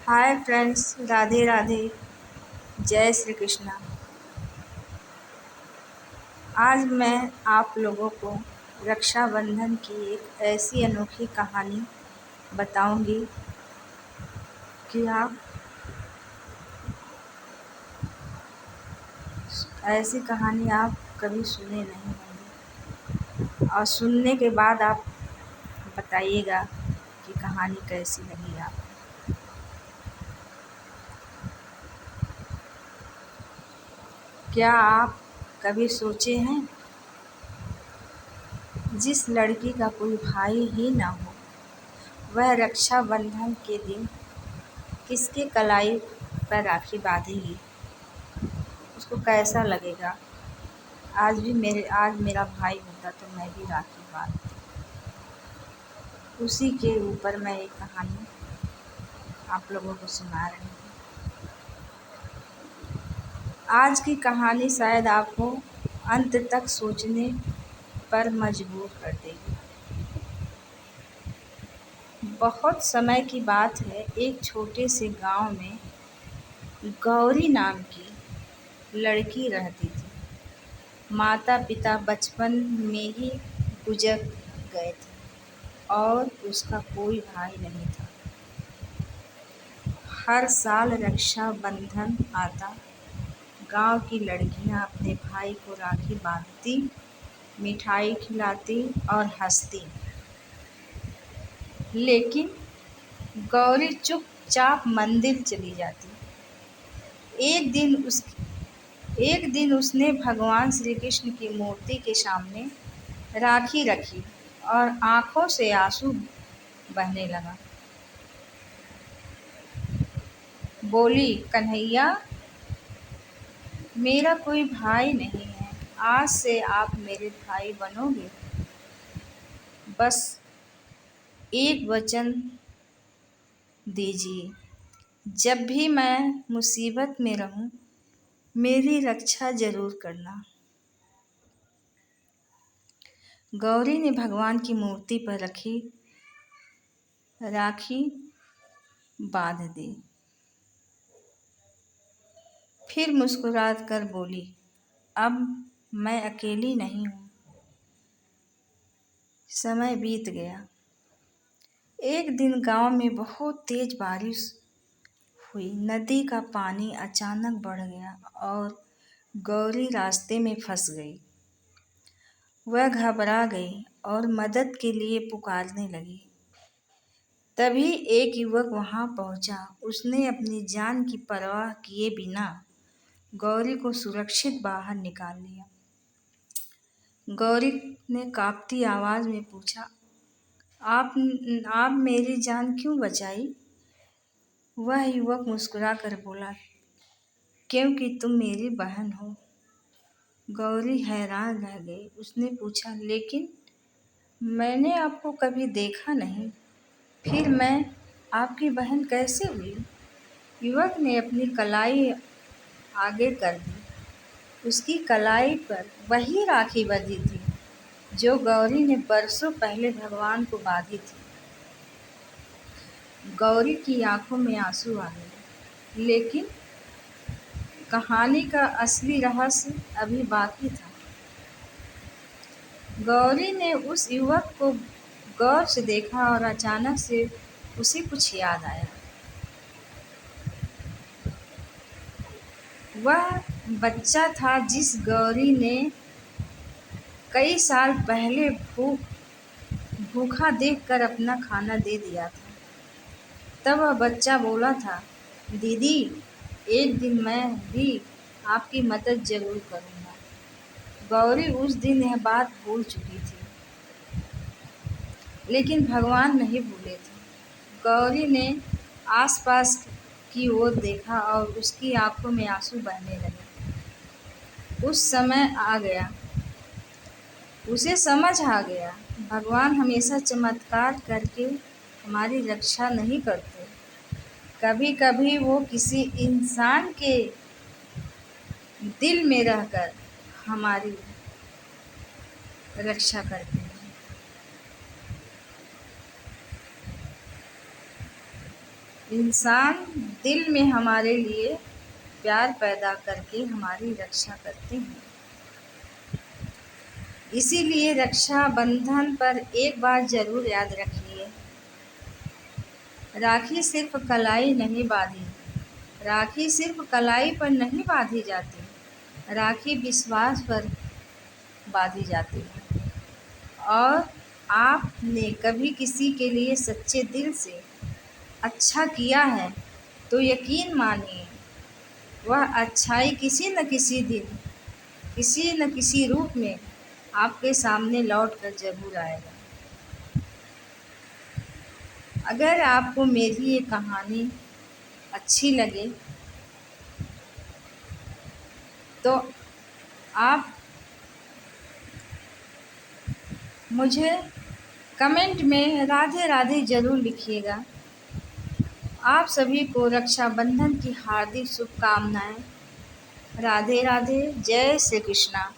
Hi friends, Radhe Radhe. जय श्री कृष्णा। आज मैं आप लोगों को रक्षाबंधन की एक ऐसी अनोखी कहानी बताऊंगी कि आप ऐसी कहानी आप कभी सुने नहीं होंगे और सुनने के बाद आप बताइएगा कि कहानी कैसी लगी आपको। क्या आप कभी सोचे हैं जिस लड़की का कोई भाई ही ना हो, वह रक्षाबंधन के दिन किसके कलाई पर राखी बांधेगी? उसको कैसा लगेगा? आज मेरा भाई होता तो मैं भी राखी बांधती। उसी के ऊपर मैं एक कहानी आप लोगों को सुना रही हूँ। आज की कहानी शायद आपको अंत तक सोचने पर मजबूर कर देगी। बहुत समय की बात है, एक छोटे से गांव में गौरी नाम की लड़की रहती थी। माता पिता बचपन में ही गुजर गए थे और उसका कोई भाई नहीं था। हर साल रक्षाबंधन आता, गांव की लड़कियां अपने भाई को राखी बांधती, मिठाई खिलाती और हंसती। लेकिन गौरी चुपचाप मंदिर चली जाती। एक दिन उस एक दिन उसने भगवान श्री कृष्ण की मूर्ति के सामने राखी रखी और आंखों से आंसू बहने लगा। बोली, कन्हैया, मेरा कोई भाई नहीं है, आज से आप मेरे भाई बनोगे। बस एक वचन दीजिए, जब भी मैं मुसीबत में रहूं, मेरी रक्षा जरूर करना। गौरी ने भगवान की मूर्ति पर रखी राखी बांध दी। फिर मुस्कुराकर कर बोली, अब मैं अकेली नहीं हूँ। समय बीत गया। एक दिन गांव में बहुत तेज बारिश हुई। नदी का पानी अचानक बढ़ गया और गौरी रास्ते में फंस गई। वह घबरा गई और मदद के लिए पुकारने लगी। तभी एक युवक वहां पहुंचा। उसने अपनी जान की परवाह किए बिना गौरी को सुरक्षित बाहर निकाल लिया। गौरी ने कांपती आवाज में पूछा, आप आप मेरी जान क्यों बचाई? वह युवक मुस्कुराकर बोला, क्योंकि तुम मेरी बहन हो। गौरी हैरान रह गई। उसने पूछा, लेकिन मैंने आपको कभी देखा नहीं, फिर मैं आपकी बहन कैसे हुई? युवक ने अपनी कलाई आगे कर दी। उसकी कलाई पर वही राखी बंधी थी जो गौरी ने बरसों पहले भगवान को बांधी थी। गौरी की आंखों में आंसू आ गए, लेकिन कहानी का असली रहस्य अभी बाकी था। गौरी ने उस युवक को गौर से देखा और अचानक से उसे कुछ याद आया। वह बच्चा था जिस गौरी ने कई साल पहले भूखा देखकर अपना खाना दे दिया था। तब वह बच्चा बोला था, दीदी, एक दिन मैं भी आपकी मदद जरूर करूँगा। गौरी उस दिन यह बात भूल चुकी थी, लेकिन भगवान नहीं भूले थे। गौरी ने आसपास की ओर देखा और उसकी आंखों में आंसू बहने लगे। उस समय आ गया उसे समझ आ गया, भगवान हमेशा चमत्कार करके हमारी रक्षा नहीं करते। कभी कभी वो किसी इंसान के दिल में रहकर हमारी रक्षा करते हैं। इंसान दिल में हमारे लिए प्यार पैदा करके हमारी रक्षा करते हैं। इसीलिए रक्षा बंधन पर एक बात ज़रूर याद रखिए, राखी सिर्फ कलाई नहीं बांधी, राखी सिर्फ कलाई पर नहीं बांधी जाती, राखी विश्वास पर बांधी जाती है। और आपने कभी किसी के लिए सच्चे दिल से अच्छा किया है तो यकीन मानिए वह अच्छाई किसी न किसी दिन, किसी न किसी रूप में आपके सामने लौट कर ज़रूर आएगा। अगर आपको मेरी ये कहानी अच्छी लगे तो आप मुझे कमेंट में राधे राधे ज़रूर लिखिएगा। आप सभी को रक्षाबंधन की हार्दिक शुभकामनाएं। राधे राधे, जय श्री कृष्णा।